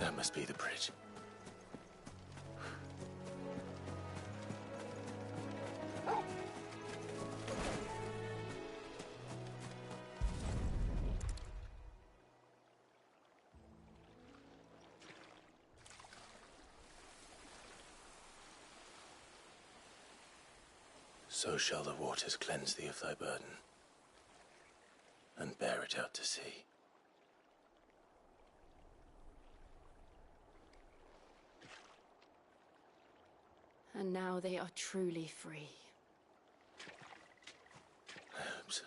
That must be the bridge. So shall the waters cleanse thee of thy burden, and bear it out to sea. And now they are truly free. I hope so.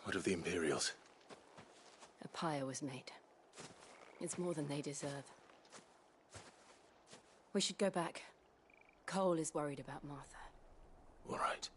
What of the Imperials? A pyre was made. It's more than they deserve. We should go back. Cole is worried about Martha. All right.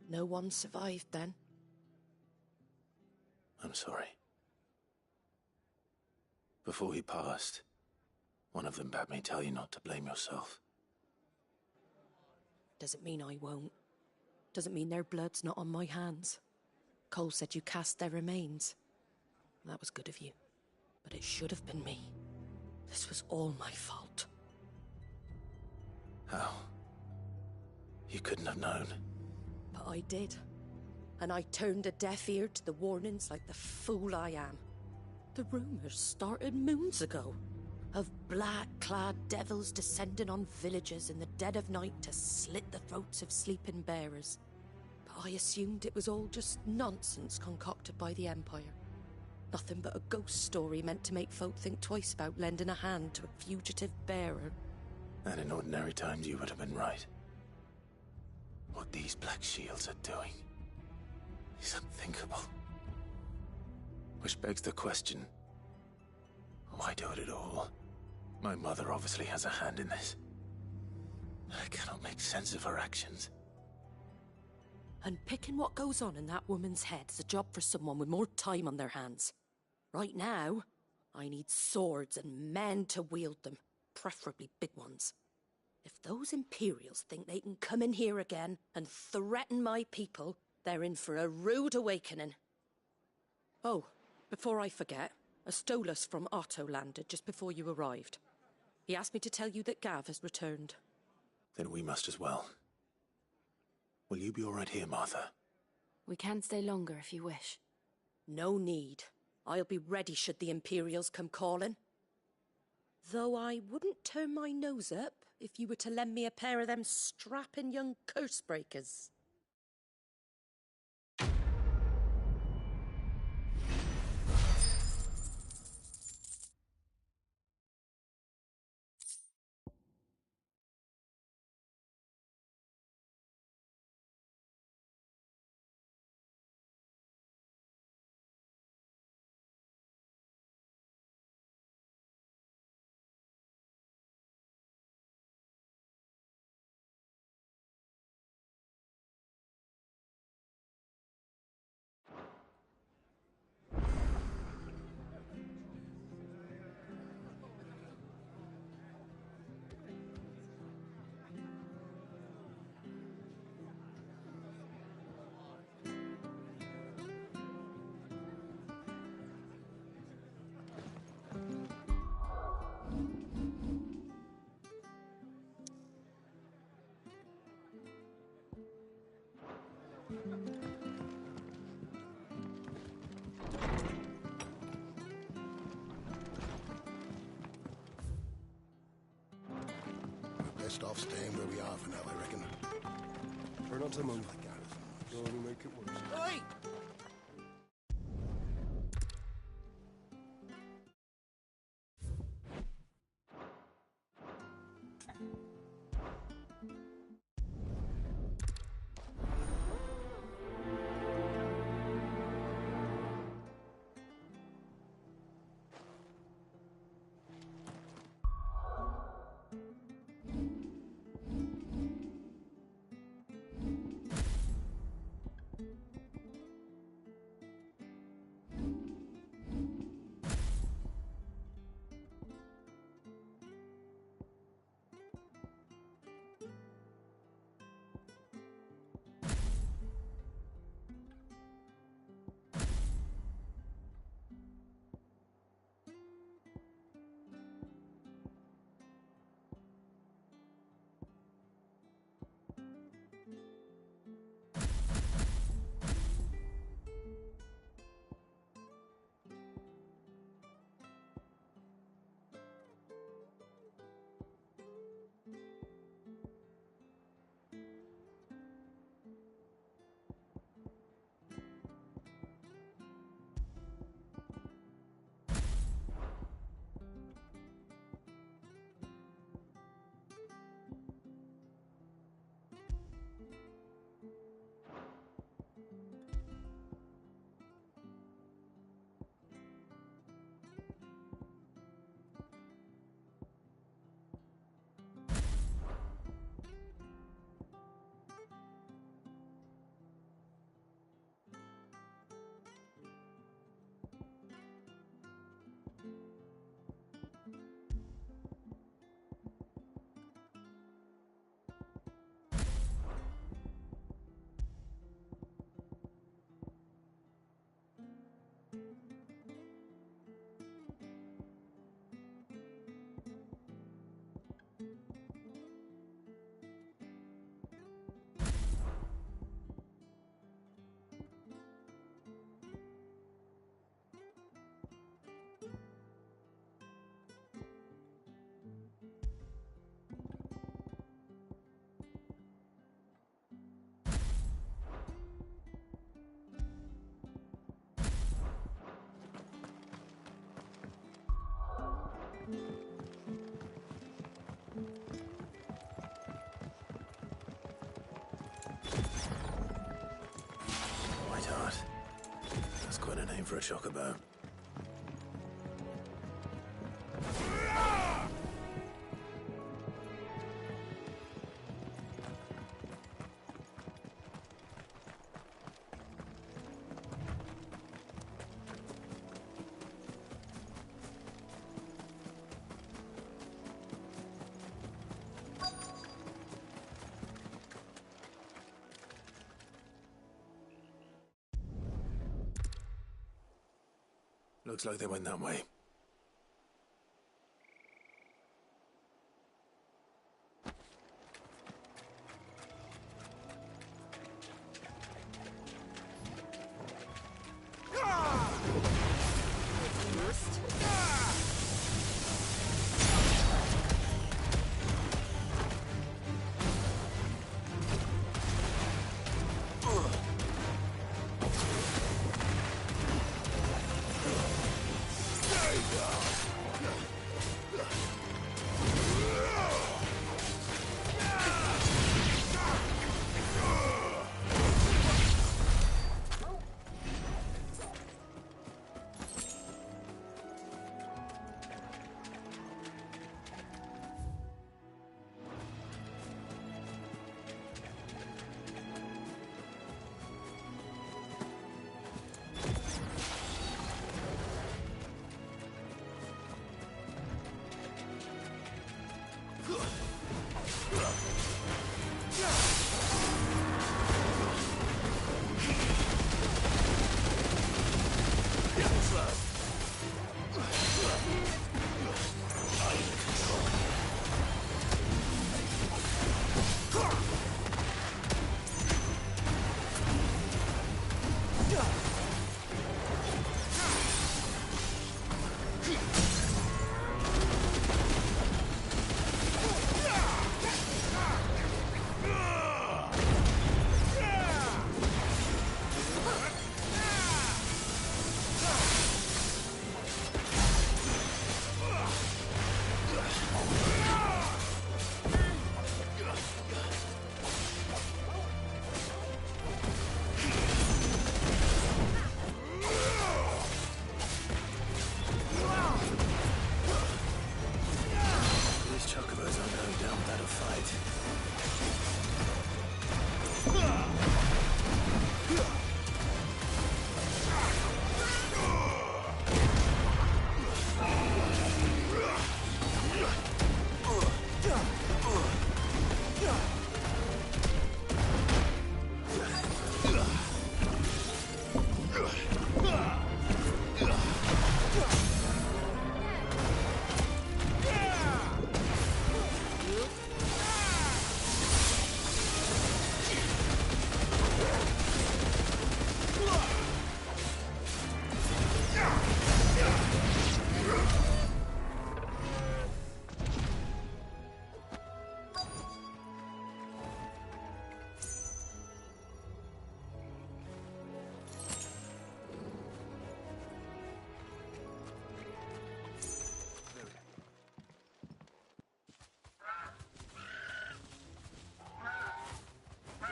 No one survived then? I'm sorry. Before he passed, one of them bade me tell you not to blame yourself. Doesn't mean I won't. Doesn't mean their blood's not on my hands. Cole said you cast their remains. That was good of you. But it should have been me. This was all my fault. How? You couldn't have known. But I did. And I turned a deaf ear to the warnings like the fool I am. The rumours started moons ago. Of black-clad devils descending on villages in the dead of night to slit the throats of sleeping bearers. But I assumed it was all just nonsense concocted by the Empire. Nothing but a ghost story meant to make folk think twice about lending a hand to a fugitive bearer. And in ordinary times you would have been right. What these Black Shields are doing is unthinkable. Which begs the question, why do it at all? My mother obviously has a hand in this. I cannot make sense of her actions. And picking what goes on in that woman's head is a job for someone with more time on their hands. Right now, I need swords and men to wield them, preferably big ones. If those Imperials think they can come in here again and threaten my people, they're in for a rude awakening. Oh, before I forget, a Stolas from Otto landed just before you arrived. He asked me to tell you that Gav has returned. Then we must as well. Will you be all right here, Martha? We can stay longer if you wish. No need. I'll be ready should the Imperials come calling. Though I wouldn't turn my nose up if you were to lend me a pair of them strapping young curse breakers. Best off staying where we are for now, I reckon. Try not to move. Don't wanna make it worse. Oi! for a chocobo. Looks like they went that way.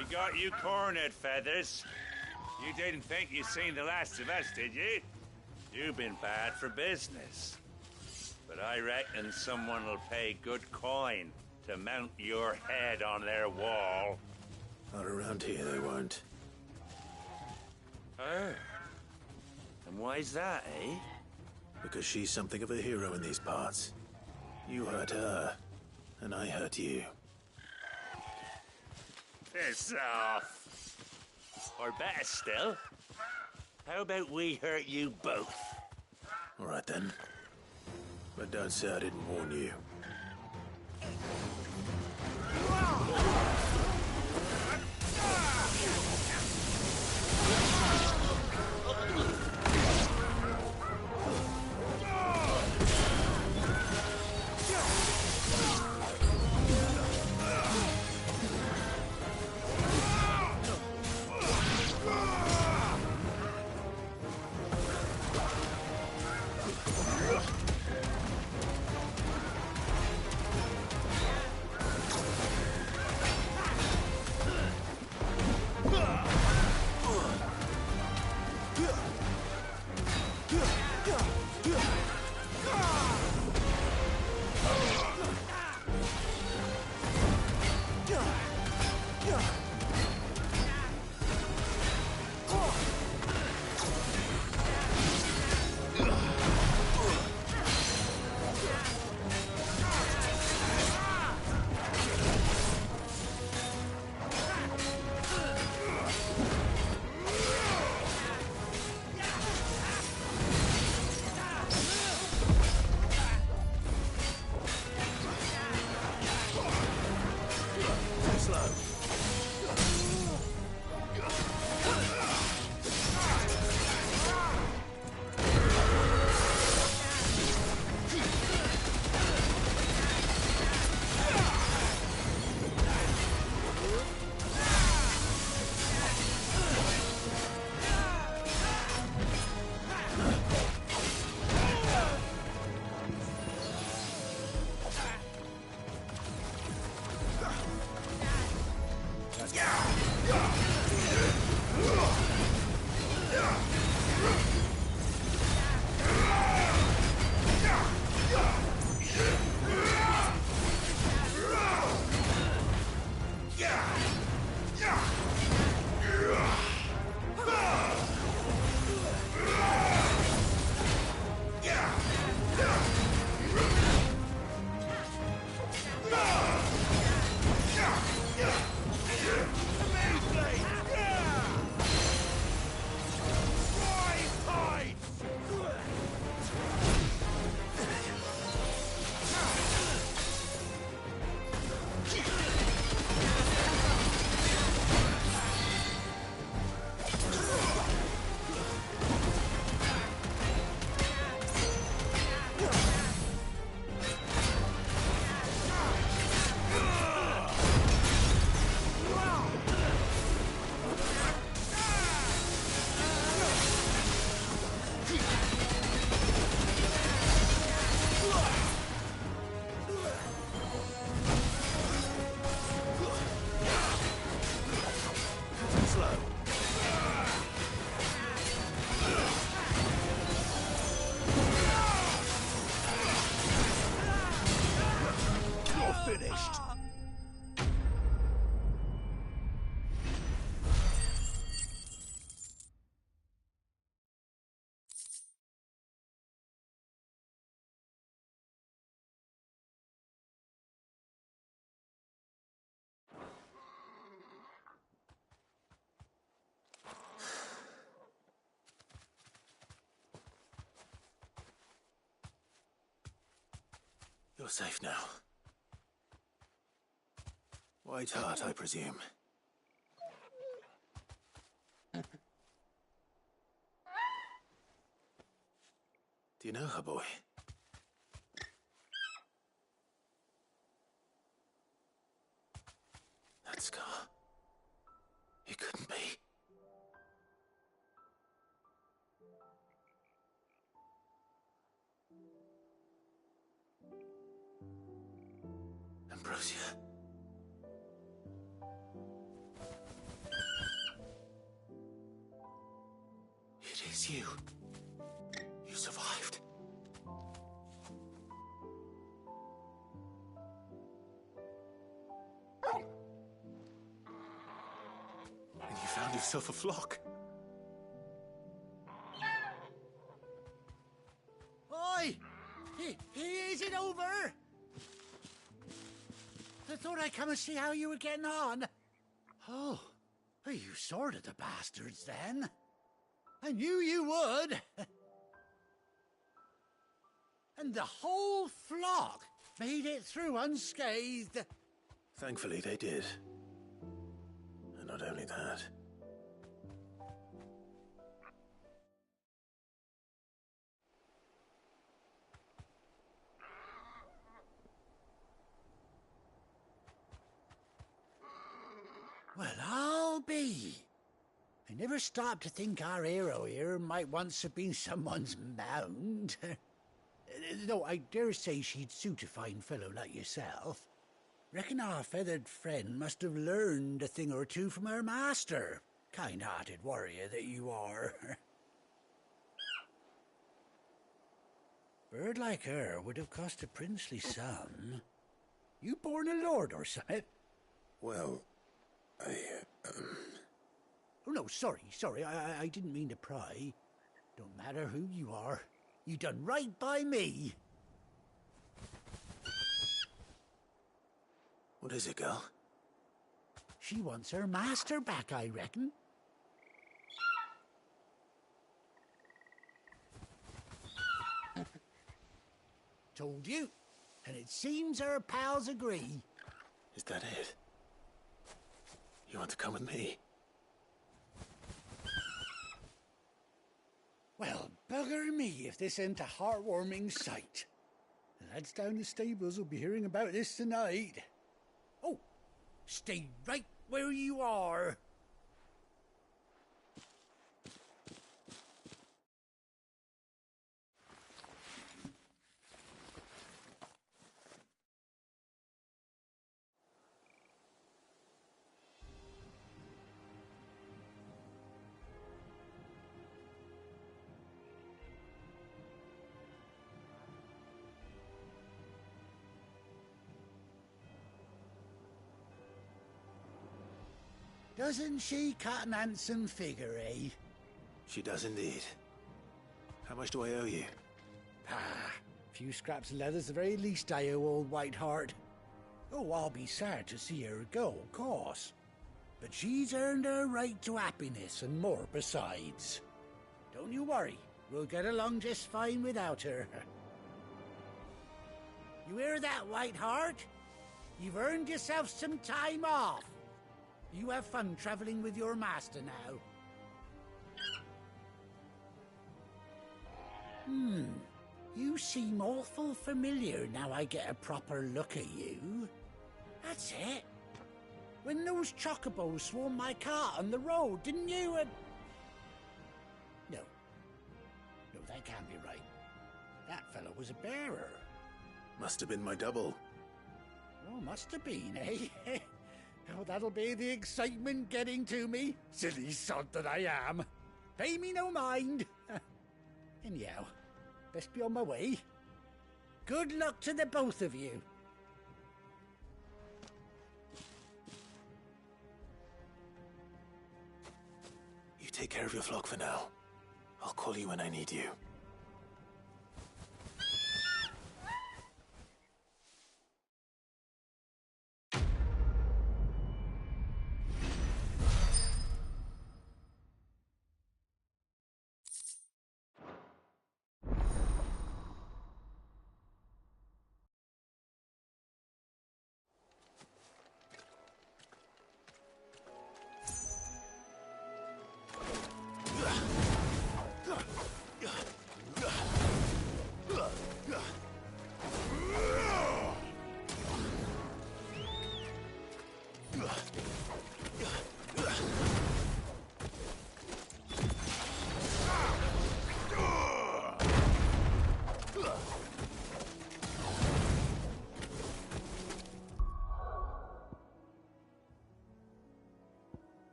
We got you cornered, Feathers. You didn't think you'd seen the last of us, did you? You've been bad for business. But I reckon someone will pay good coin to mount your head on their wall. Not around here, they won't. Oh. And why's that, eh? Because she's something of a hero in these parts. You hurt her, and I hurt you. Piss off. Or better still, how about we hurt you both? All right then. But don't say I didn't warn you. You're safe now. White Hart, I presume. Do you know her, boy? That scar. It couldn't be. Ambrosia. It is you. You survived. And you found yourself a flock. Oi! Is it over? I thought I'd come and see how you were getting on. Oh, you sorted the bastards then. I knew you would. And the whole flock made it through unscathed. Thankfully, they did. And not only that. Well, I'll be. I never stopped to think our hero here might once have been someone's mount. Though I dare say she'd suit a fine fellow like yourself. Reckon our feathered friend must have learned a thing or two from her master. Kind-hearted warrior that you are. Bird like her would have cost a princely sum. You born a lord or something? Well, Oh, no, sorry, I didn't mean to pry. Don't matter who you are. You done right by me. What is it, girl? She wants her master back, I reckon. Told you. And it seems her pals agree. Is that it? You want to come with me? Well, bugger me if this ain't a heartwarming sight. The lads down the stables will be hearing about this tonight. Oh, stay right where you are. Doesn't she cut an handsome figure, eh? She does indeed. How much do I owe you? Ah, a few scraps of leather's the very least I owe old White Hart. Oh, I'll be sad to see her go, of course. But she's earned her right to happiness and more besides. Don't you worry, we'll get along just fine without her. You hear that, White Hart? You've earned yourself some time off. You have fun traveling with your master now. You seem awful familiar now I get a proper look at you. That's it. When those chocobos swarmed my cart on the road, didn't you? No, that can't be right. That fellow was a bearer. Must have been my double. Oh, must have been, eh? Oh, that'll be the excitement getting to me. Silly sod that I am. Pay me no mind. Anyhow, best be on my way. Good luck to the both of you. You take care of your flock for now. I'll call you when I need you.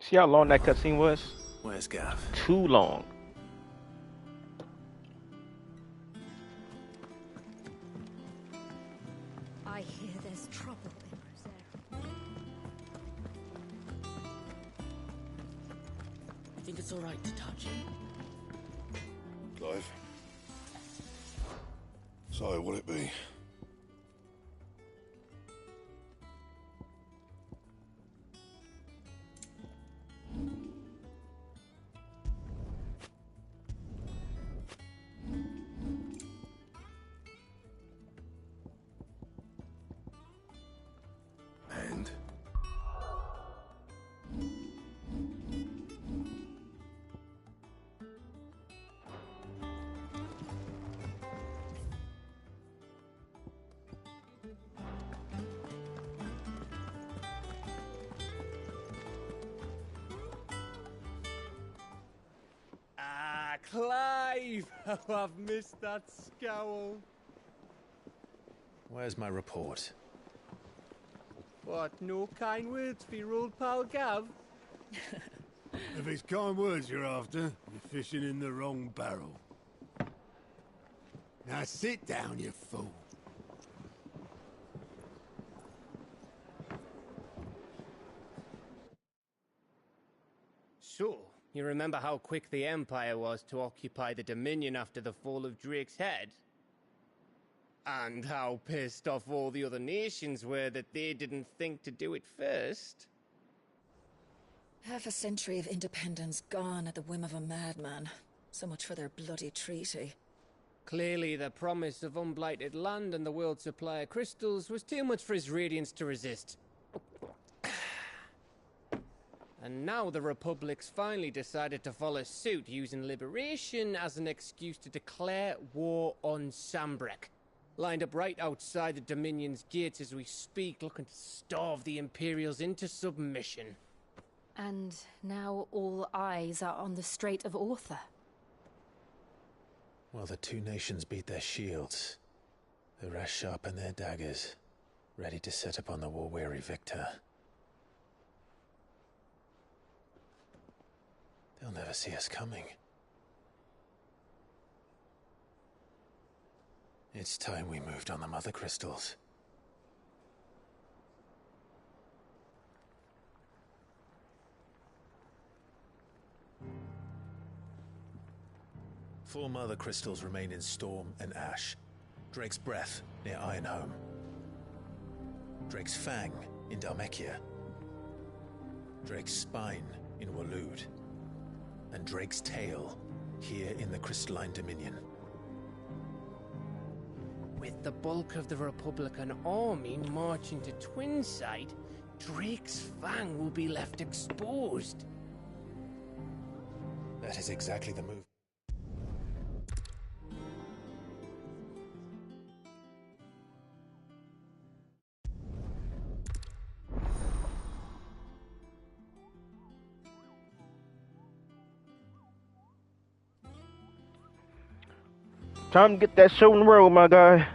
See how long that cutscene was? Where's Gav? Too long. I hear there's trouble in Rosaire. You think it's all right to touch him? Clive. So, will it be? And? Ah, Clive! Oh, I've missed that scowl. Where's my report? What, no kind words for your old pal Gav? If it's kind words you're after, you're fishing in the wrong barrel. Now sit down, you fool. So, you remember how quick the Empire was to occupy the Dominion after the fall of Drake's head? And how pissed off all the other nations were that they didn't think to do it first? Half a century of independence gone at the whim of a madman. So much for their bloody treaty. Clearly, the promise of unblighted land and the world's supply of crystals was too much for his radiance to resist. And now the Republic's finally decided to follow suit, using liberation as an excuse to declare war on Sambrek. Lined up right outside the Dominion's gates as we speak, looking to starve the Imperials into submission. And now all eyes are on the Strait of Author. Well, the two nations beat their shields. The rest sharpen their daggers, ready to set upon the war-weary victor. They'll never see us coming. It's time we moved on the Mother Crystals. Four Mother Crystals remain in Storm and Ash. Drake's Breath near Ironhome. Drake's Fang in Dhalmekia. Drake's Spine in Waloed. And Drake's Tail here in the Crystalline Dominion. With the bulk of the Republican army marching to Twinside, Drake's Fang will be left exposed. That is exactly the move. Time to get that show in the road, my guy.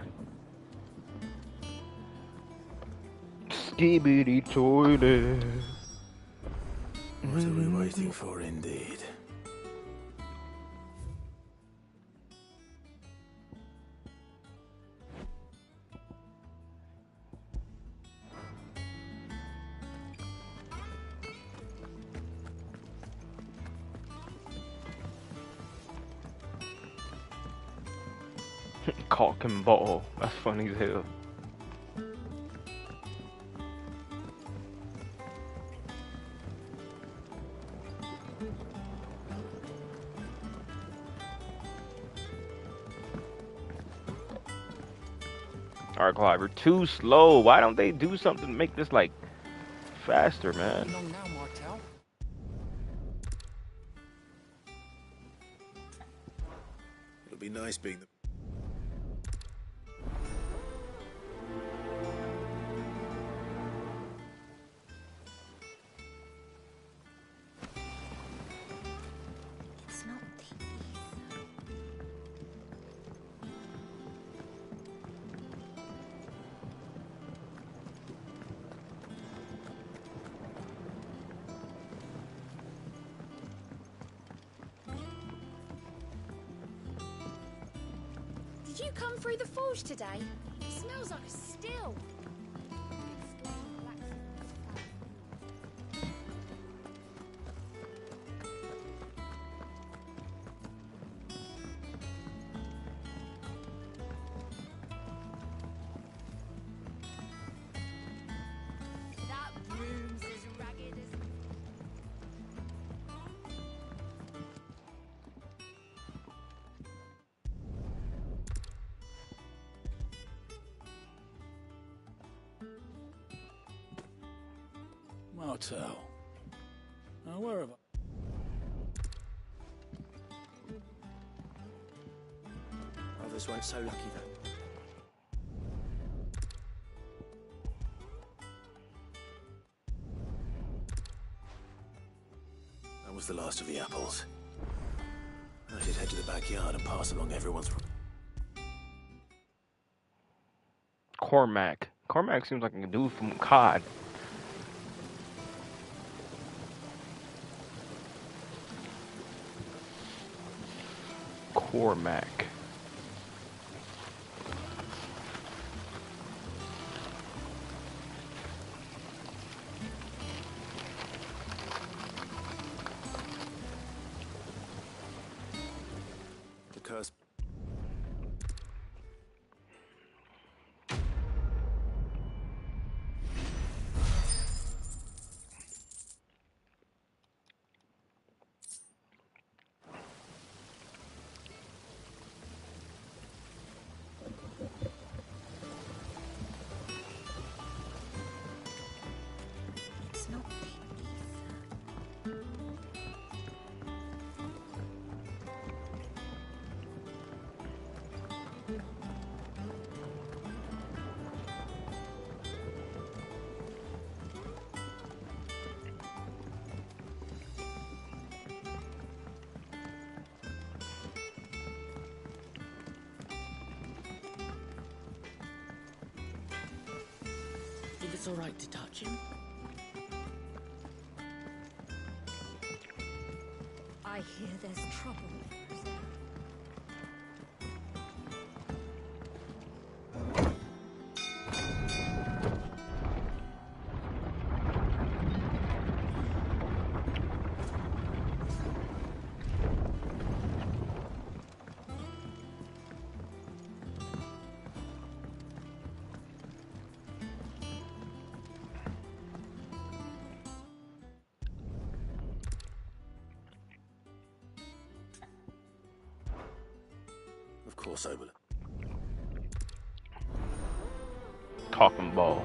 Skibidi toilet. What are we waiting for, indeed? Cock and bottle. That's funny as hell. Alright, Clive, we're too slow. Why don't they do something to make this, like, faster, man? It'll be nice being the... It's not the you come through the forge today? It smells like a still. That room's as ragged as... Motel. Now, where have I... Others weren't so lucky, though. That was the last of the apples. I should head to the backyard and pass along everyone's... Cormac. Cormac seems like a dude from COD. Cormac. The curse... It's not the ether. Think it's all right to touch him? I hear there's trouble. Of course I will. Talking ball.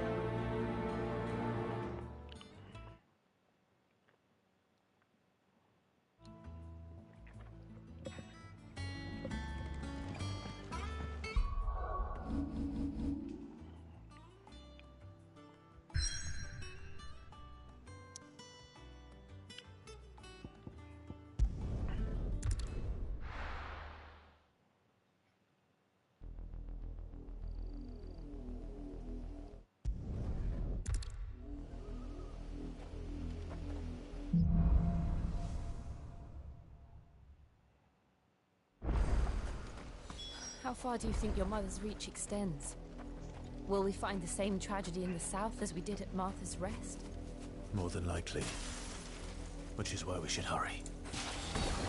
How far do you think your mother's reach extends? Will we find the same tragedy in the south as we did at Martha's Rest? More than likely. Which is why we should hurry.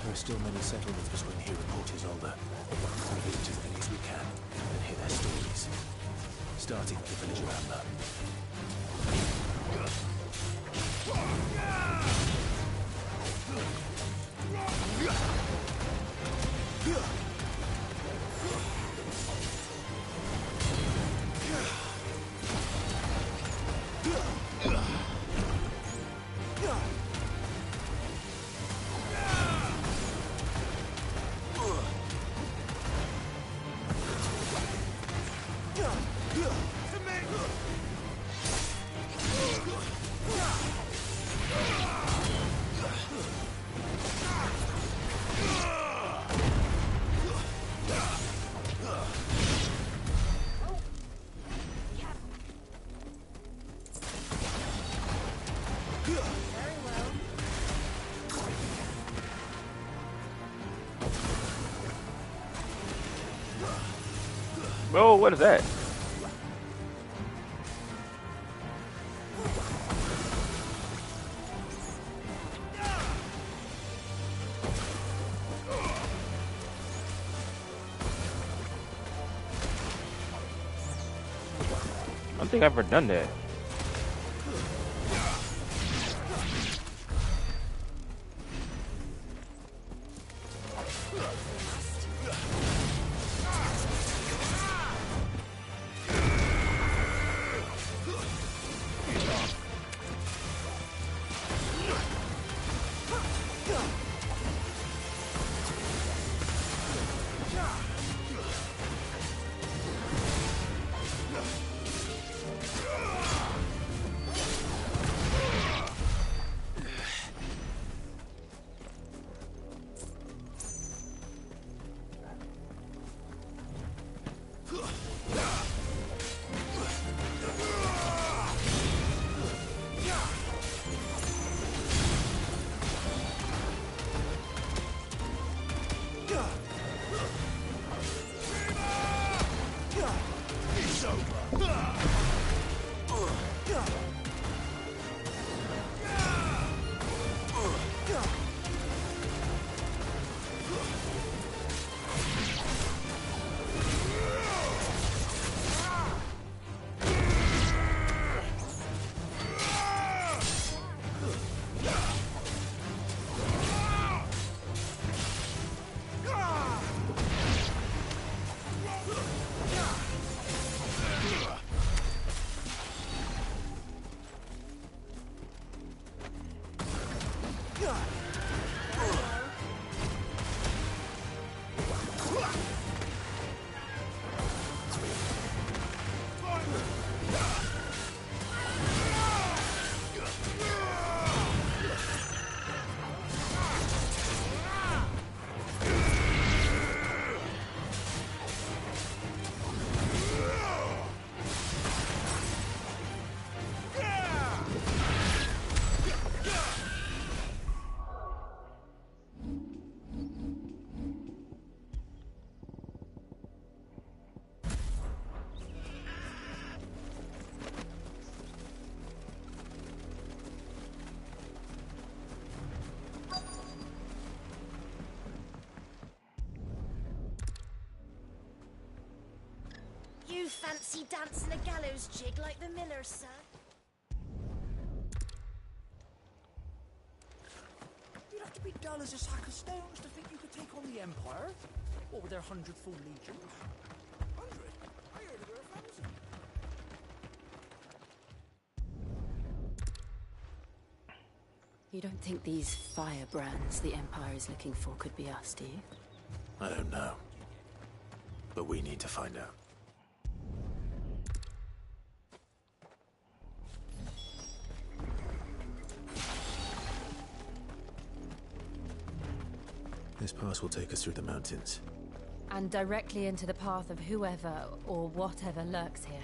There are still many settlements between here and Port Isolde. We visit as many as we can and hear their stories. Starting with the village of Ambler. Oh, what is that? I don't think I've ever done that. You fancy dancing a gallows jig like the miller, sir? You'd have to be dull as a sack of stones to think you could take on the Empire. What with their 100-full legions? 100? I heard there were 1,000. You don't think these firebrands the Empire is looking for could be us, do you? I don't know. But we need to find out. This pass will take us through the mountains. And directly into the path of whoever or whatever lurks here.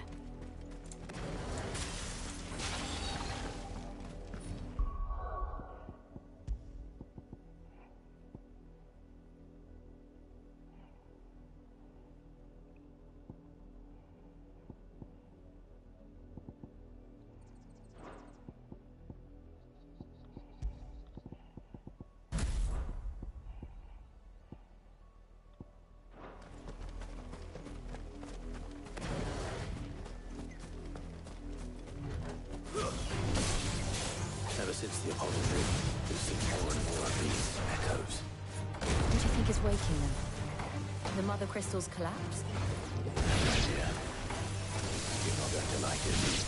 Since the apology, we've seen more and more of these echoes. What do you think is waking them? The mother crystal's collapse? No idea. You're not going to like it.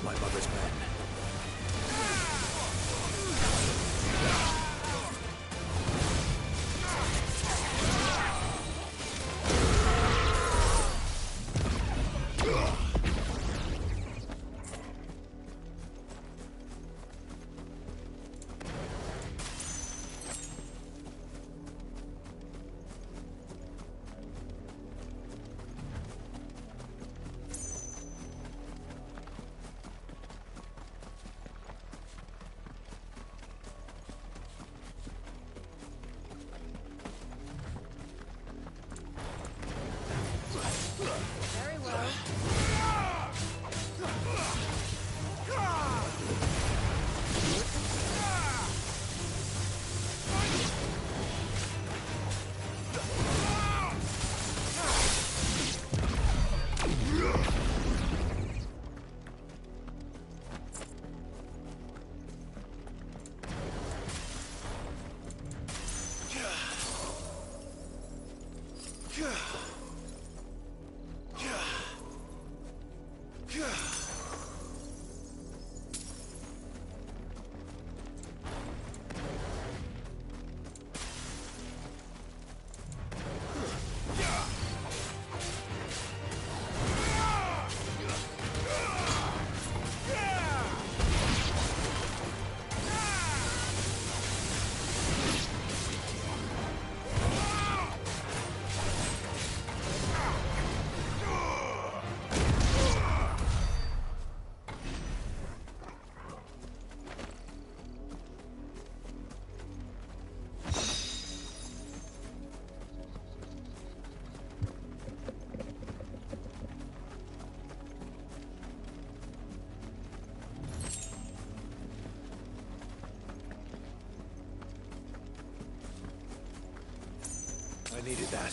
of my mother's men. Very well. I needed that.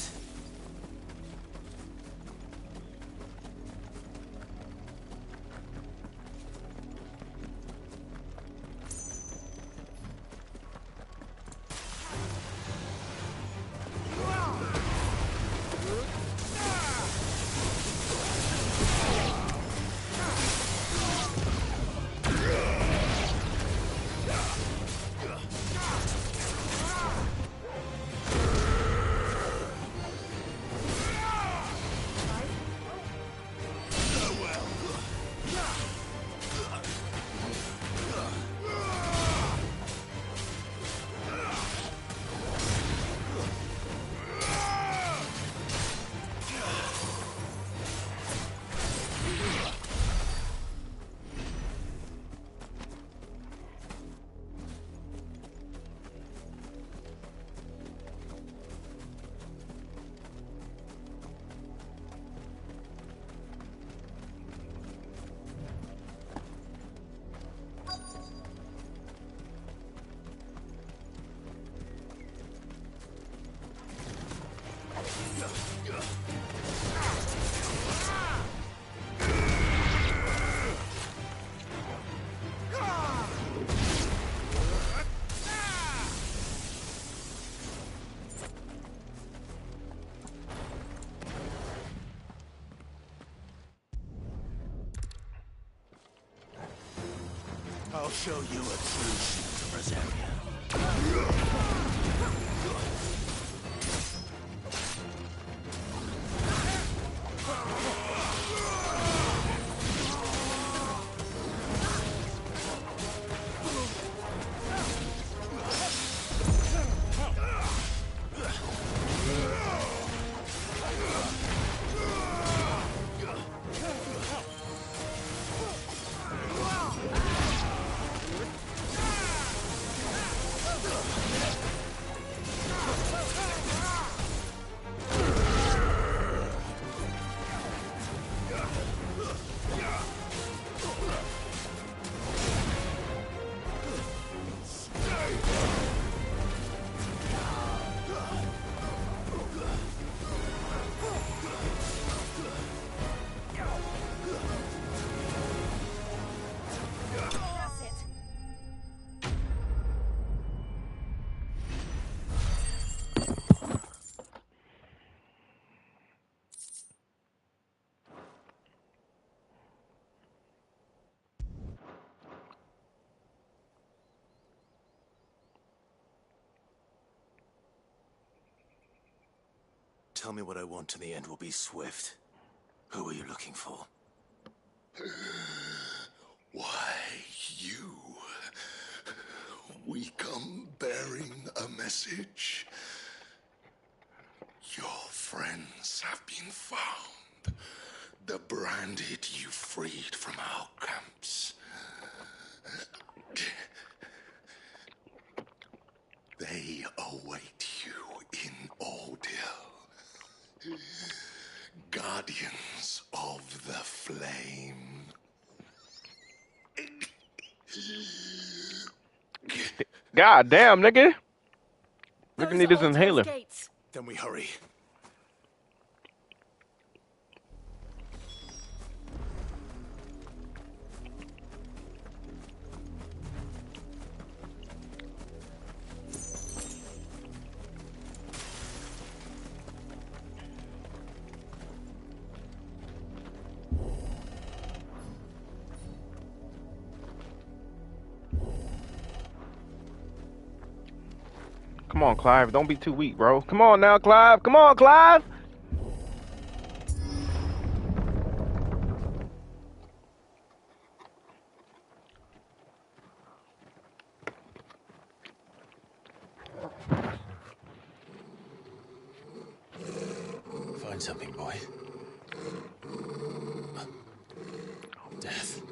I'll show you a true shield of Rosaria. tell me what I want and the end will be swift. Who are you looking for? Why, you. We come bearing a message. Your friends have been found. The branded you freed from our camps. They await you in Odil. Guardians of the Flame. God damn, nigga. Those Nigga need this are Odil's inhaler. gates. Then we hurry. Come on, Clive. Don't be too weak, bro. Come on now, Clive. Come on, Clive. Find something, boy. Death.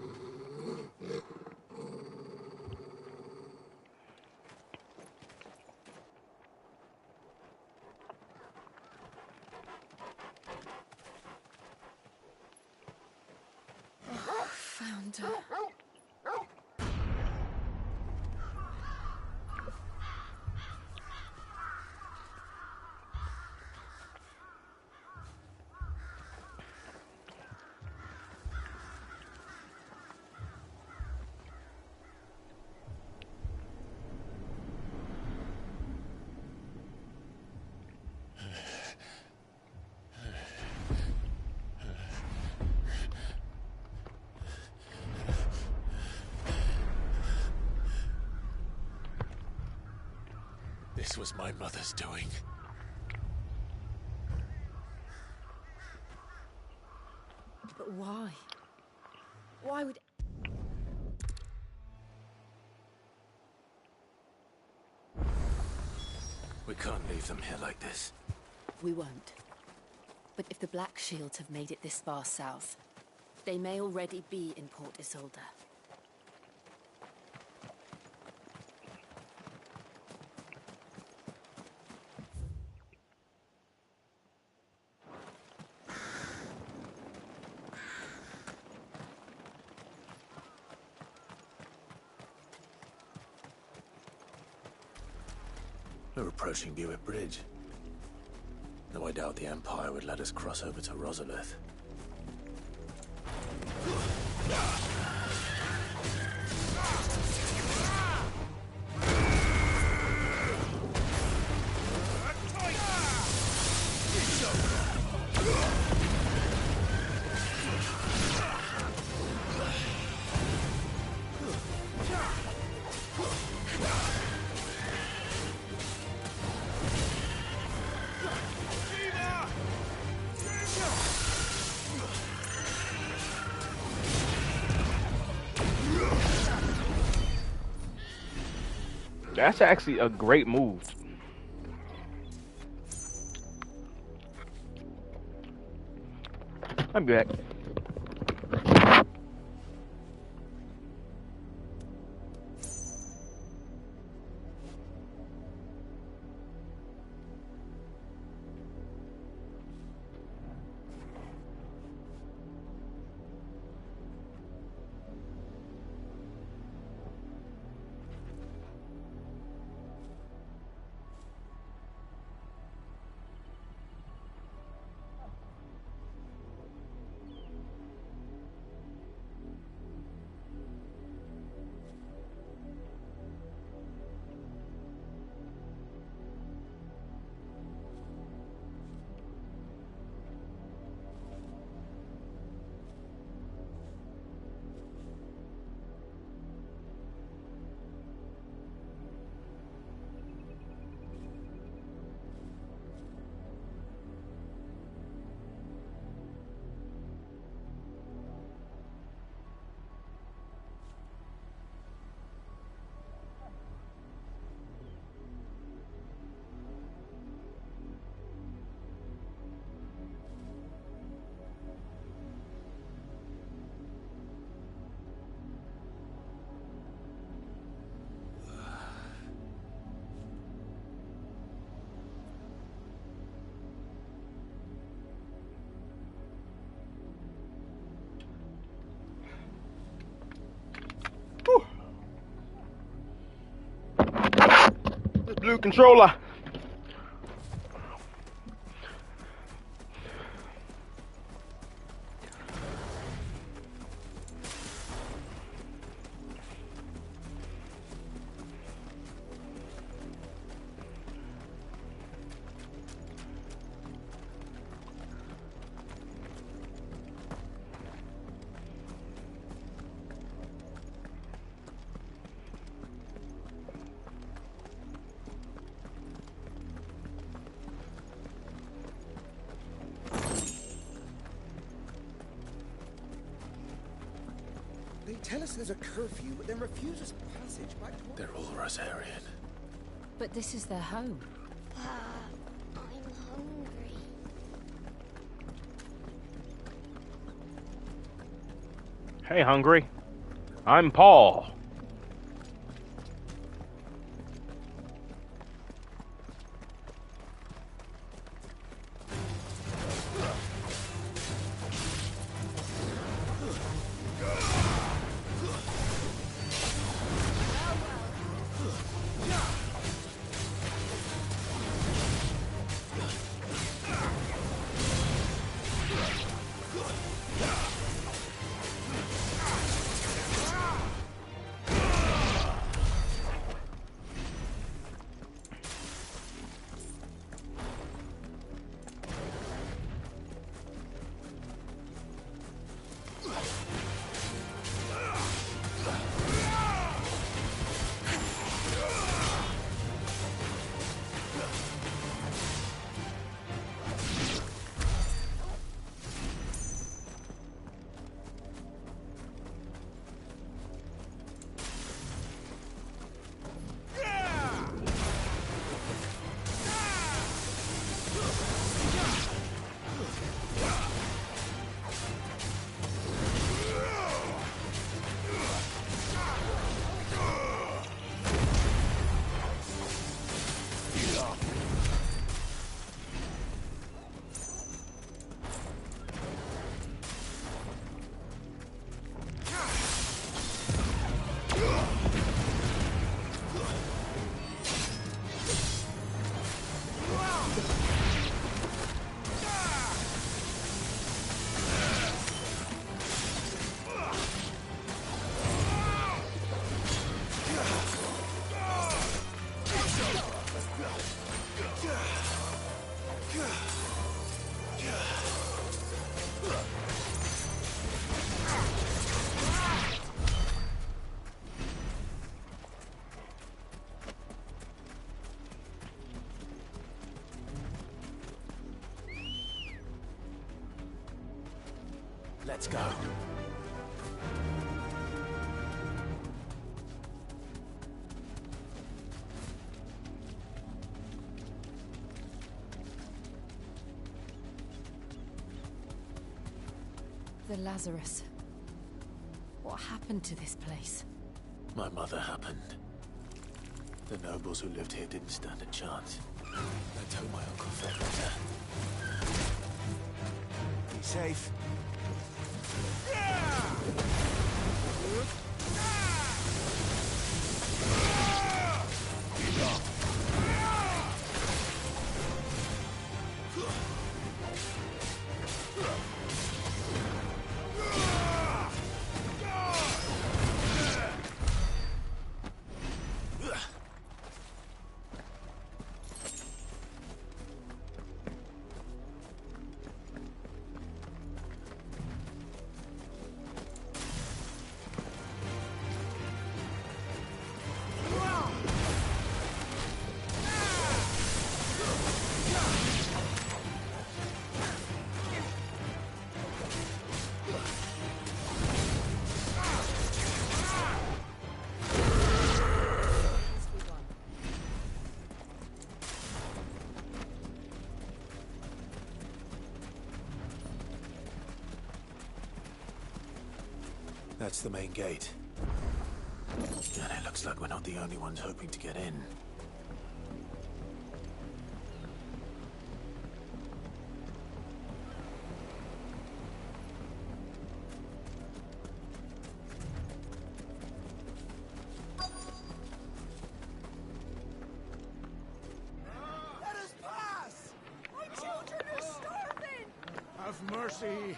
Found her. This was my mother's doing. But why? Why would... We can't leave them here like this. We won't. But if the Black Shields have made it this far south, they may already be in Port Isolde. We're approaching Buick Bridge. Though I doubt the Empire would let us cross over to Rosalith. That's actually a great move. I'm back. controller. They tell us there's a curfew, but then refuse us passage back to... They're all Rosarian. But this is their home. I'm hungry. Hey, hungry. I'm Paul. Let's go. The Lazarus. What happened to this place? My mother happened. The nobles who lived here didn't stand a chance. That's how my uncle fed her. Be safe. That's the main gate. And it looks like we're not the only ones hoping to get in. mercy.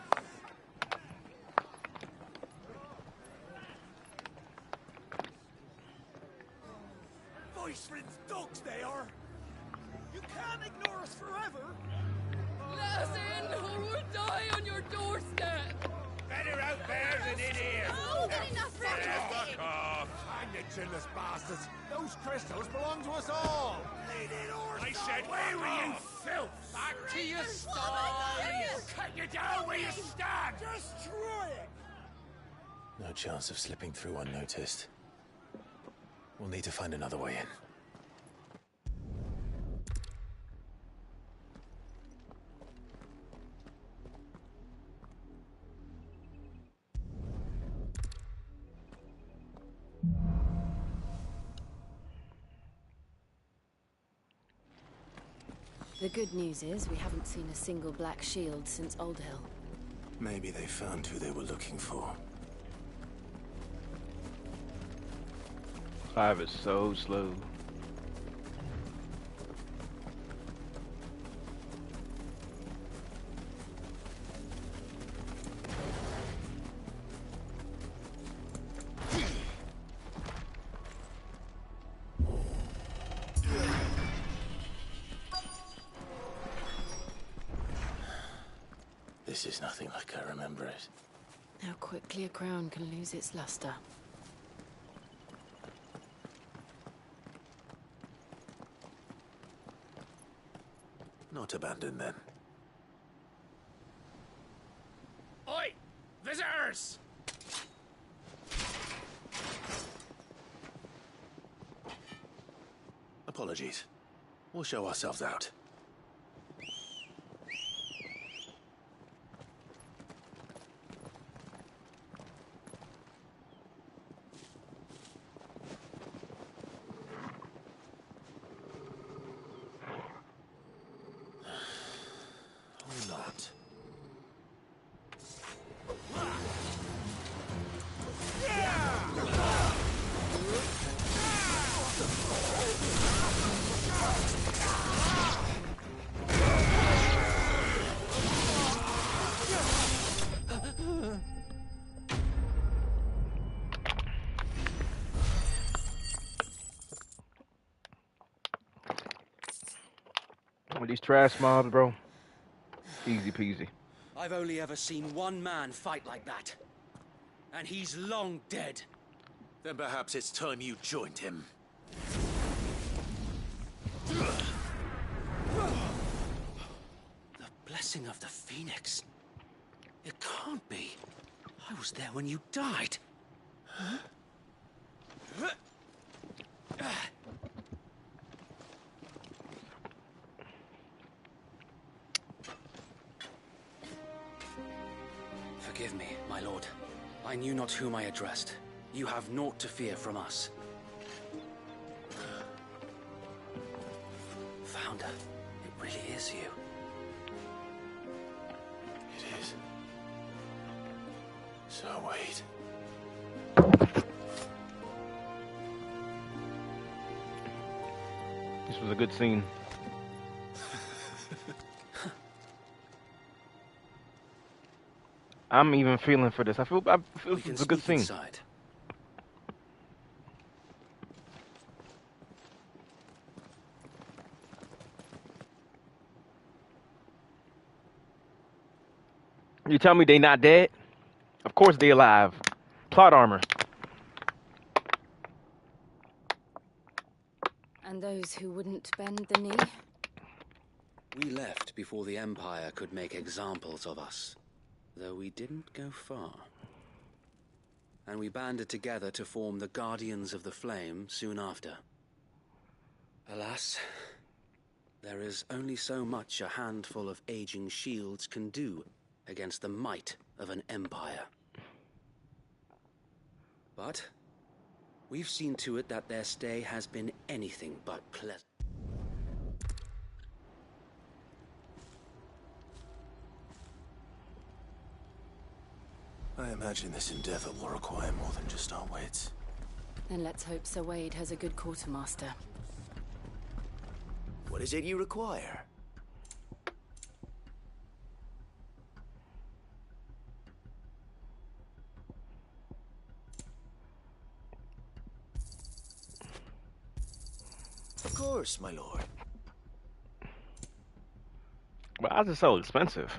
Voice-ridden dogs they are. You can't ignore us forever. Let us in, or we'll die on your doorstep. Better out there than in here. Oh, good enough for everything. Fuck off. Hang the chinless bastards. Those crystals belong to us all. I said, where were you, filth? Back to your stalls. Cut you down where you stand. Destroy it. No chance of slipping through unnoticed. We'll need to find another way in. The good news is we haven't seen a single black shield since Old Hill. Maybe they found who they were looking for. Clive is so slow. This is nothing like I remember it. How quickly a crown can lose its luster. Not abandoned then. Oi! Visitors! Apologies. We'll show ourselves out. Or not. With these trash mobs, bro. Easy peasy. I've only ever seen one man fight like that. And he's long dead. Then perhaps it's time you joined him. The blessing of the Phoenix. It can't be. I was there when you died. Huh? Forgive me, my lord. I knew not whom I addressed. You have naught to fear from us. Founder, it really is you. It is. So wait. This was a good scene. I'm even feeling for this. I feel it's a good scene. Inside. You tell me they not dead? Of course they alive. Plot armor. And those who wouldn't bend the knee? We left before the Empire could make examples of us. Though we didn't go far. And we banded together to form the Guardians of the Flame soon after. Alas, there is only so much a handful of aging shields can do against the might of an empire. But we've seen to it that their stay has been anything but pleasant. I imagine this endeavor will require more than just our wits. Then let's hope Sir Wade has a good quartermaster. What is it you require? course, my lord. Why is it so expensive?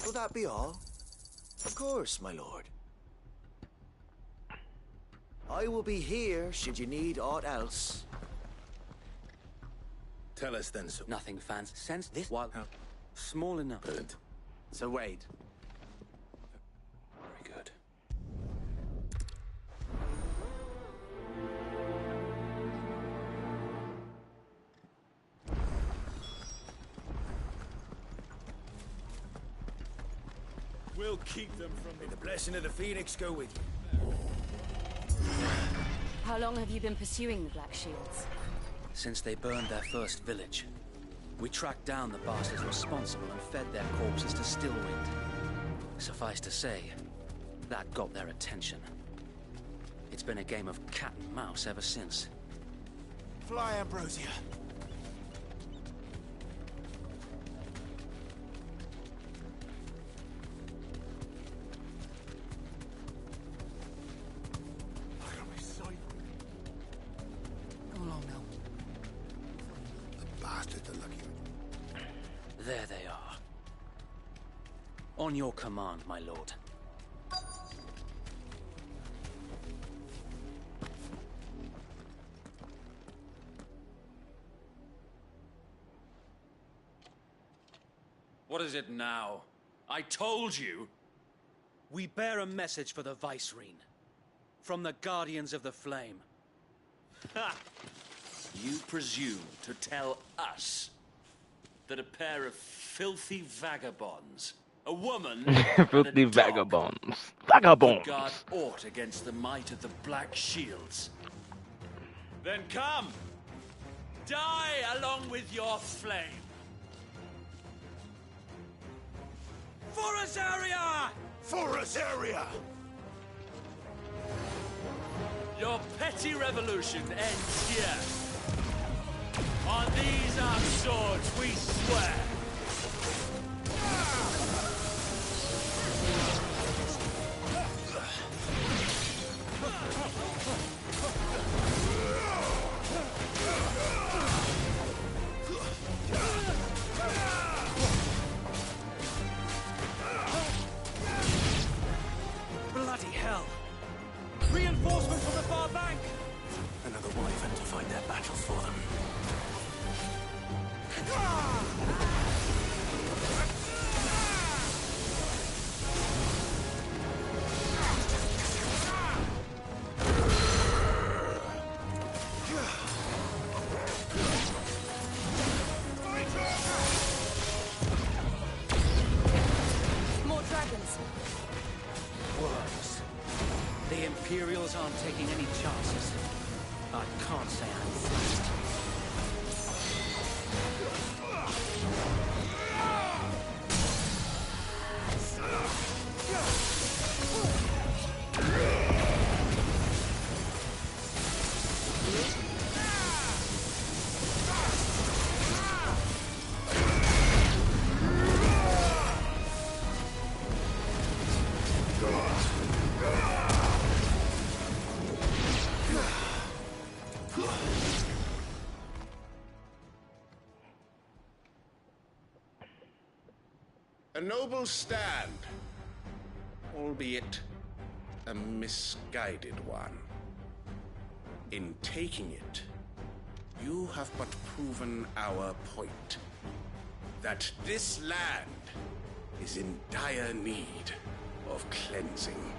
Will that be all? Of course, my lord. I will be here should you need aught else. Tell us then, so. Nothing fancy. Sense this while small enough. Brilliant. So wait. Very good. We'll keep them from May the blessing of the Phoenix go with you. How long have you been pursuing the Black Shields? Since they burned their first village, we tracked down the bastards responsible and fed their corpses to Stillwind. Suffice to say, that got their attention. It's been a game of cat and mouse ever since. Fly, Ambrosia. Come along now. The bastards are lucky. There they are. On your command, my lord. What is it now? I told you! We bear a message for the Vicereine. From the Guardians of the Flame. Ha! You presume to tell us that a pair of filthy vagabonds, a woman Filthy vagabonds. Vagabonds. guard aught against the might of the Black Shields? Then come! Die along with your flame! For Azaria! For Azaria! Your petty revolution ends here. On these our swords we swear. Bloody hell! Reinforcements from the far bank! Another wyvern to fight their battle for them. More dragons. Worms. The Imperials aren't taking any chances. I can't say I'm pleased. A noble stand, albeit a misguided one. In taking it, you have but proven our point. That this land is in dire need of cleansing.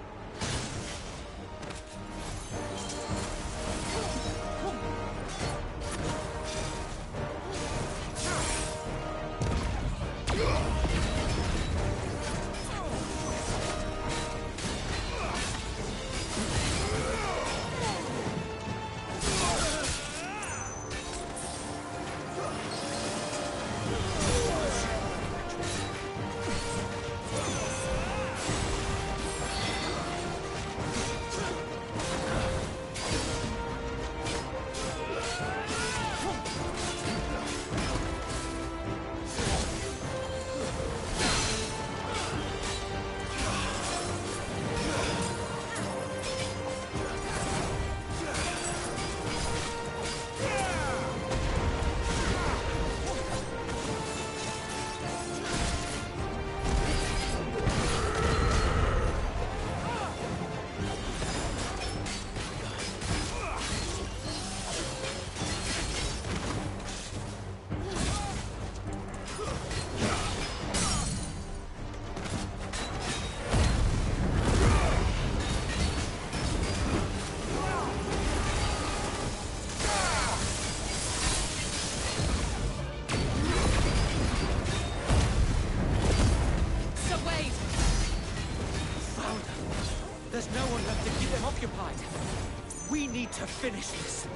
need to finish this.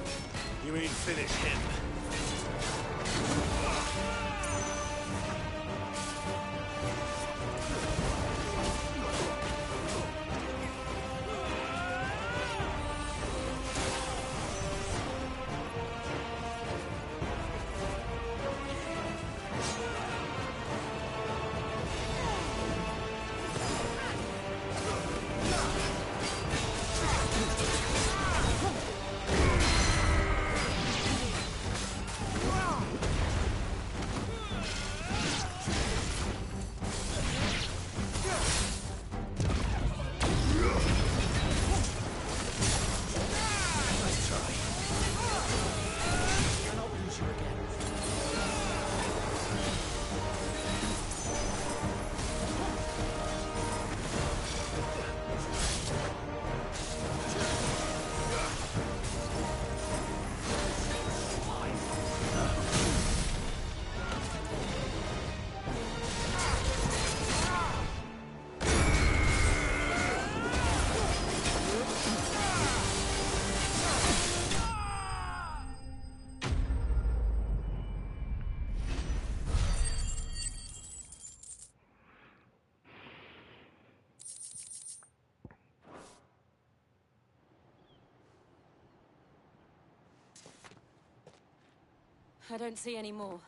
You mean finish him? I don't see any more.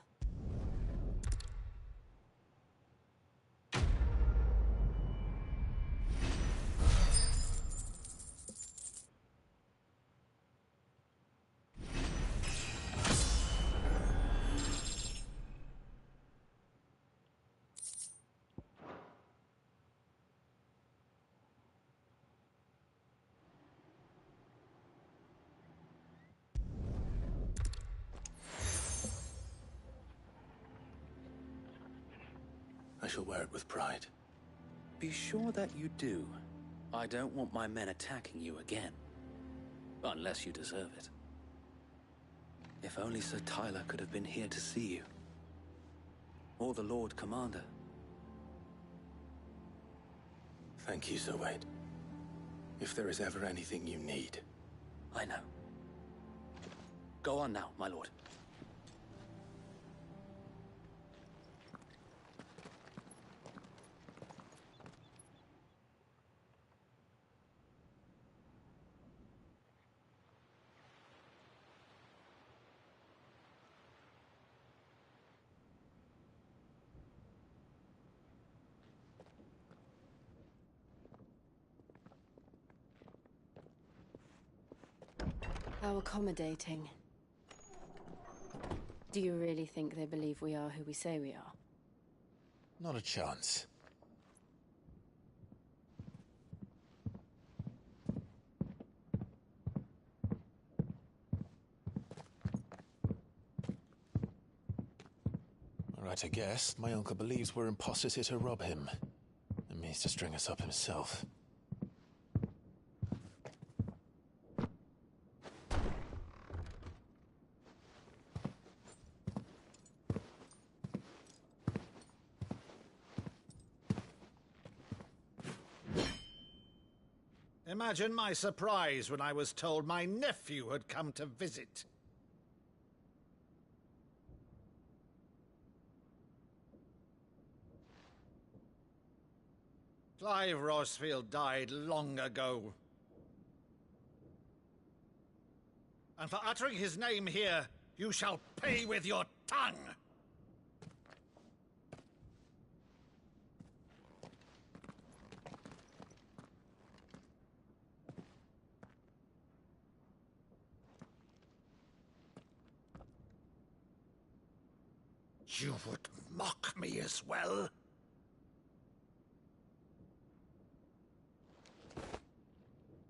I shall wear it with pride. Be sure that you do. I don't want my men attacking you again. Unless you deserve it. If only Sir Tyler could have been here to see you. Or the Lord Commander. Thank you, Sir Wade. If there is ever anything you need... I know. Go on now, my lord. How accommodating. Do you really think they believe we are who we say we are? Not a chance. Right to guess, my uncle believes we're imposters here to rob him. And means to string us up himself. Imagine my surprise when I was told my nephew had come to visit. Clive Rosfield died long ago. And for uttering his name here, you shall pay with your tongue! You would mock me as well?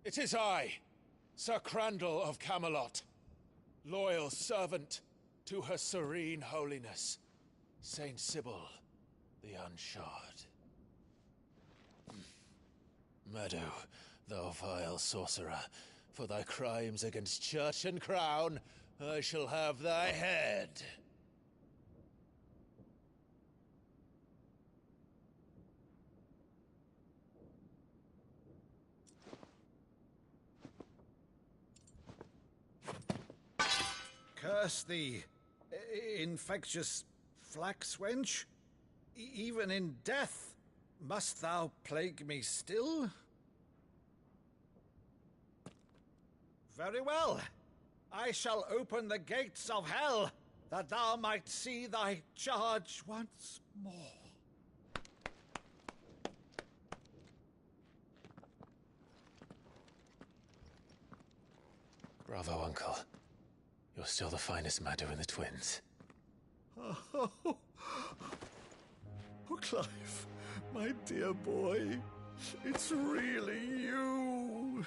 It is I, Sir Crandall of Camelot, loyal servant to Her Serene Holiness, Saint Sybil the Unshod. Meadow, thou vile sorcerer, for thy crimes against church and crown, I shall have thy head. Curse thee, infectious flax wench. Even in death, must thou plague me still? Very well. I shall open the gates of hell, that thou might see thy charge once more. Bravo, Uncle. You're still the finest Maddu in the twins. Oh, Clive, my dear boy, it's really you.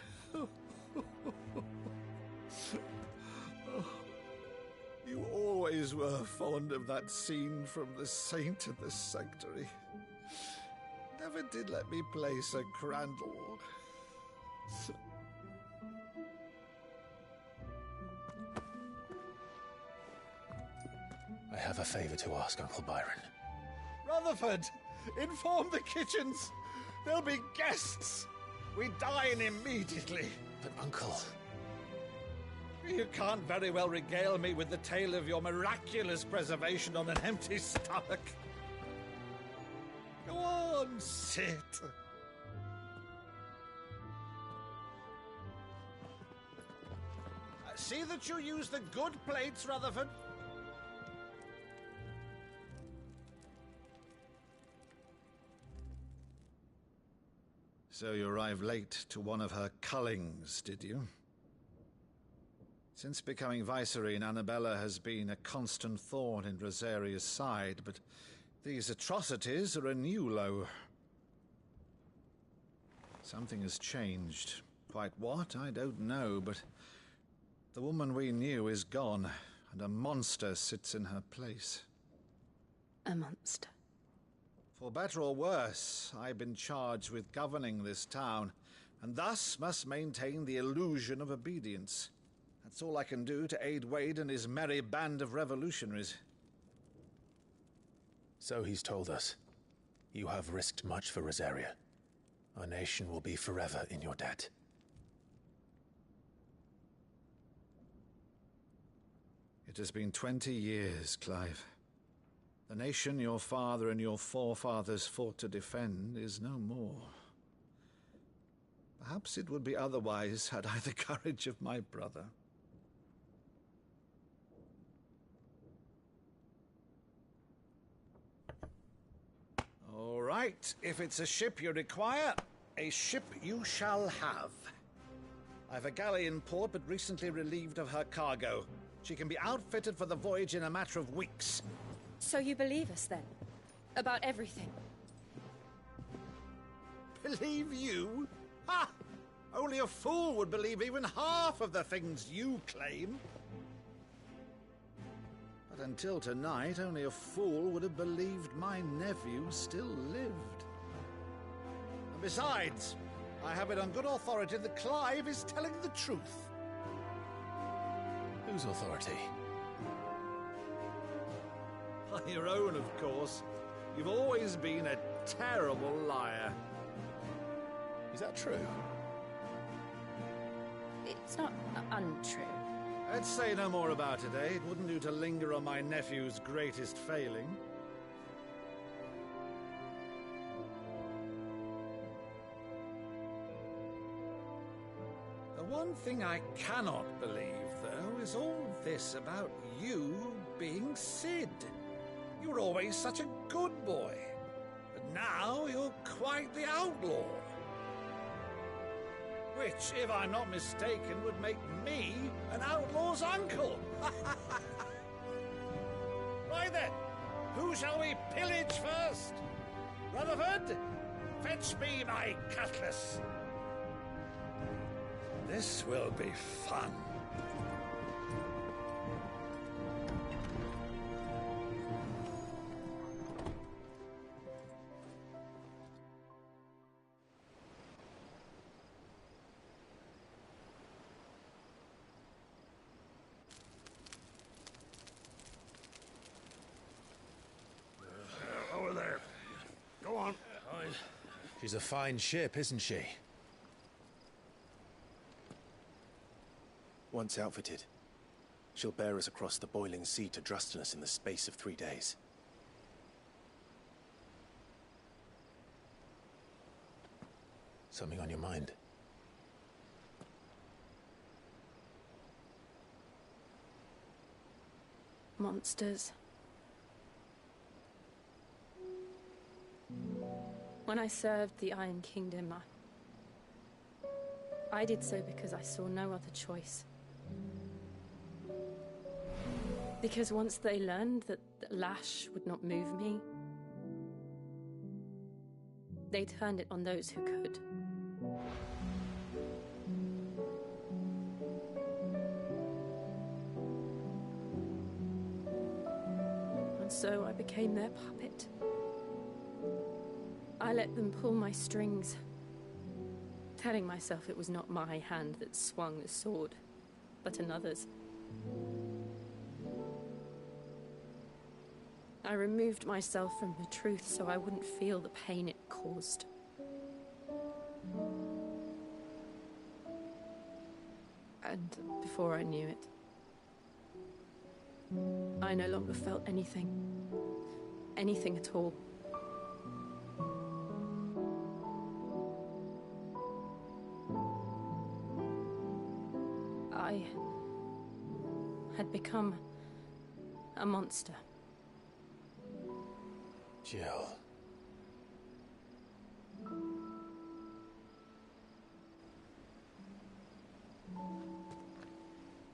You always were fond of that scene from The Saint and the Sanctuary. Never did let me play Sir Crandall. I have a favor to ask, Uncle Byron. Rutherford, inform the kitchens. There'll be guests. We dine immediately. But, Uncle... You can't very well regale me with the tale of your miraculous preservation on an empty stomach. Go on, sit. See that you use the good plates, Rutherford. So you arrived late to one of her cullings, did you? Since becoming Vicereine, Annabella has been a constant thorn in Rosaria's side, but these atrocities are a new low. Something has changed. Quite what, I don't know, but the woman we knew is gone, and a monster sits in her place. A monster? For better or worse, I've been charged with governing this town, and thus must maintain the illusion of obedience. That's all I can do to aid Wade and his merry band of revolutionaries. So he's told us. You have risked much for Rosaria. Our nation will be forever in your debt. It has been 20 years, Clive. The nation your father and your forefathers fought to defend is no more. Perhaps it would be otherwise had I the courage of my brother. All right, if it's a ship you require, a ship you shall have. I've a galley in port, but recently relieved of her cargo. She can be outfitted for the voyage in a matter of weeks. So you believe us, then? About everything? Believe you? Ha! Only a fool would believe even half of the things you claim. But until tonight, only a fool would have believed my nephew still lived. And besides, I have it on good authority that Clive is telling the truth. Whose authority? Your own, of course. You've always been a terrible liar. Is that true? It's not untrue. Let's say no more about it, eh? It wouldn't do to linger on my nephew's greatest failing. The one thing I cannot believe, though, is all this about you being Sid. You were always such a good boy, but now you're quite the outlaw. Which, if I'm not mistaken, would make me an outlaw's uncle. Right then, who shall we pillage first? Rutherford, fetch me my cutlass. This will be fun. Over there. Go on. She's a fine ship, isn't she? Once outfitted, She'll bear us across the boiling sea to Drustinus in the space of 3 days. Something on your mind? Monsters. When I served the Iron Kingdom, I did so because I saw no other choice. Because once they learned that the lash would not move me, they turned it on those who could. And so I became their puppet. I let them pull my strings, telling myself it was not my hand that swung the sword, but another's. I removed myself from the truth so I wouldn't feel the pain it caused. And before I knew it, I no longer felt anything. Anything at all. I had become a monster. Jill.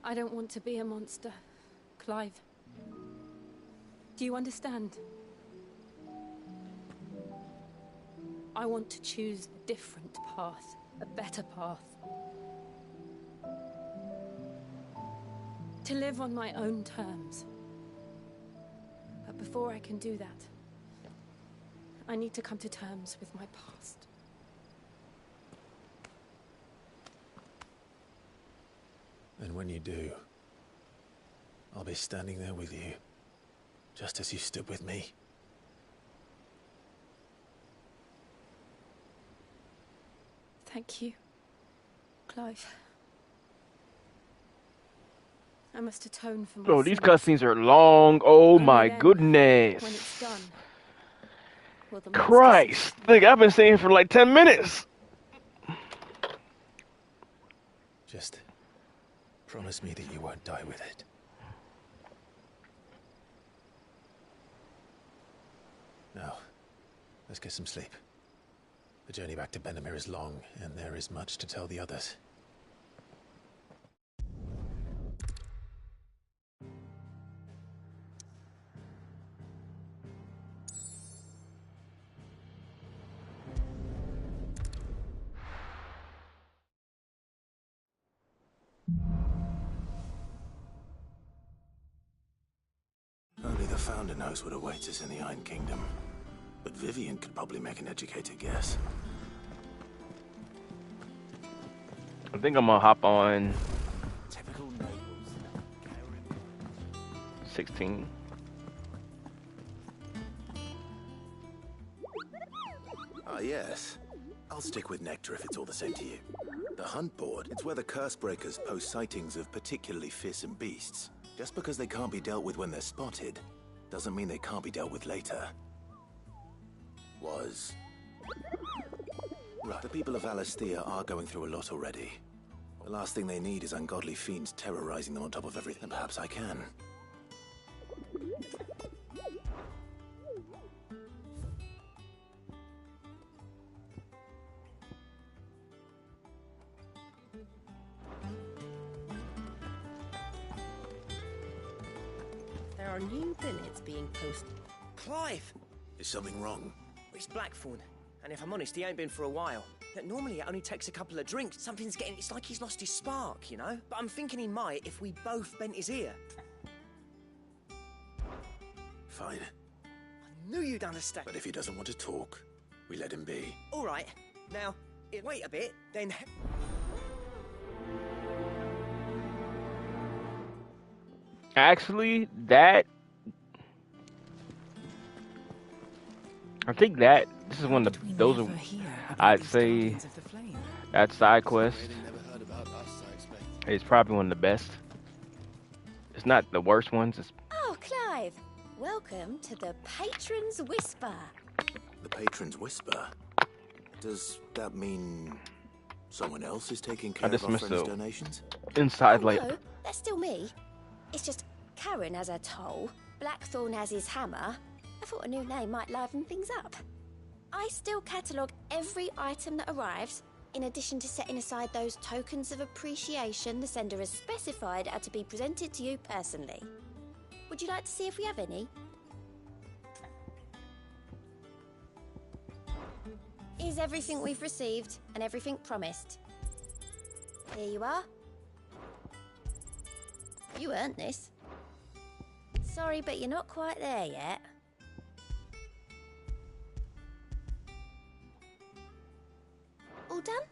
I don't want to be a monster, Clive. Do you understand? I want to choose a different path, a better path. To live on my own terms. But before I can do that, I need to come to terms with my past. And when you do, I'll be standing there with you, just as you stood with me. Thank you, Clive. I must atone for my Bro, these sins. cutscenes are long. Oh Only my then, goodness. when it's done, will the Christ. Look, I've been saying for like 10 minutes. Just promise me that you won't die with it. Now, let's get some sleep. The journey back to Benamir is long, and there is much to tell the others. Only the Founder knows what awaits us in the Iron Kingdom. But Vivian could probably make an educated guess. I think I'm gonna hop on 16. Ah, yes. I'll stick with Nectar if it's all the same to you. The Hunt Board, it's where the Curse Breakers post sightings of particularly fearsome beasts. Just because they can't be dealt with when they're spotted, doesn't mean they can't be dealt with later. Right. The people of Alastia are going through a lot already. The last thing they need is ungodly fiends terrorizing them on top of everything. Perhaps I can. There are new billets being posted. Clive! Is something wrong? It's Blackthorn, and if I'm honest, he ain't been for a while. Normally it only takes a couple of drinks. Something's getting... It's like he's lost his spark, you know? But I'm thinking he might if we both bent his ear. Fine. I knew you'd understand. But if he doesn't want to talk, we let him be. All right. Now, wait a bit, then... Actually, that... I think that... This is one of the... Those are... I'd say... That side quest is probably one of the best. It's not the worst ones. It's Oh, Clive. Welcome to the Patron's Whisper. The Patron's Whisper? Does that mean someone else is taking care of our friends' donations? Inside, like... No, that's still me. It's just Karen has her toll, Blackthorn has his hammer. I thought a new name might liven things up. I still catalogue every item that arrives, in addition to setting aside those tokens of appreciation the sender has specified are to be presented to you personally. Would you like to see if we have any? Here's everything we've received and everything promised. Here you are. You earned this. Sorry, but you're not quite there yet. All done?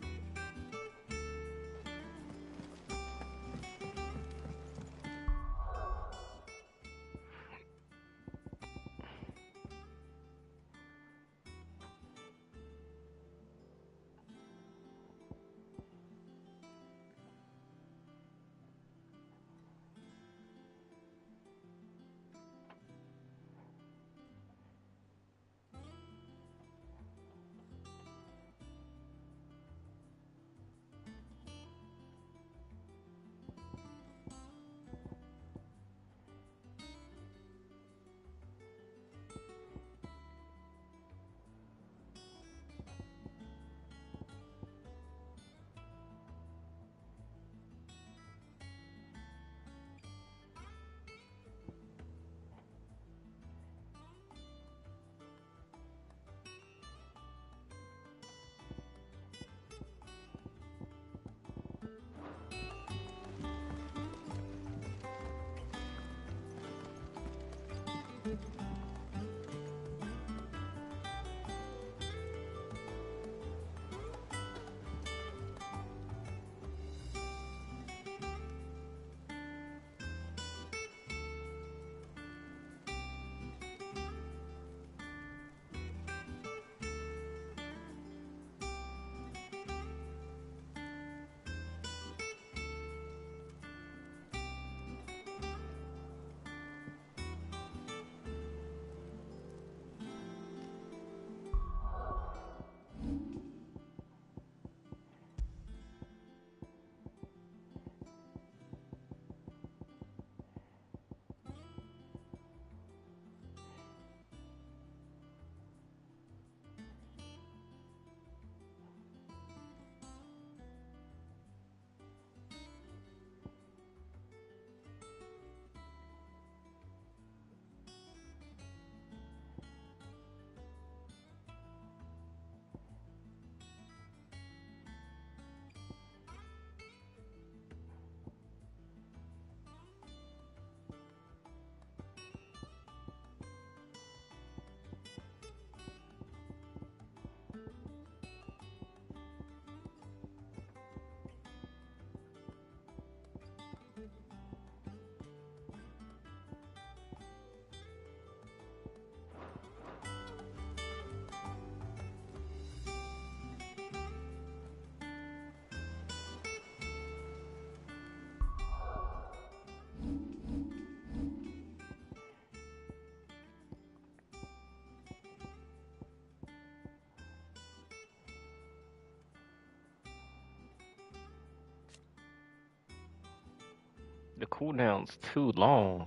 The cooldown's too long.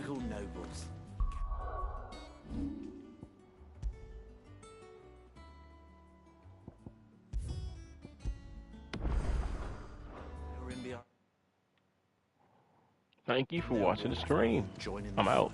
local nobles. Thank you for watching the stream. I'm out.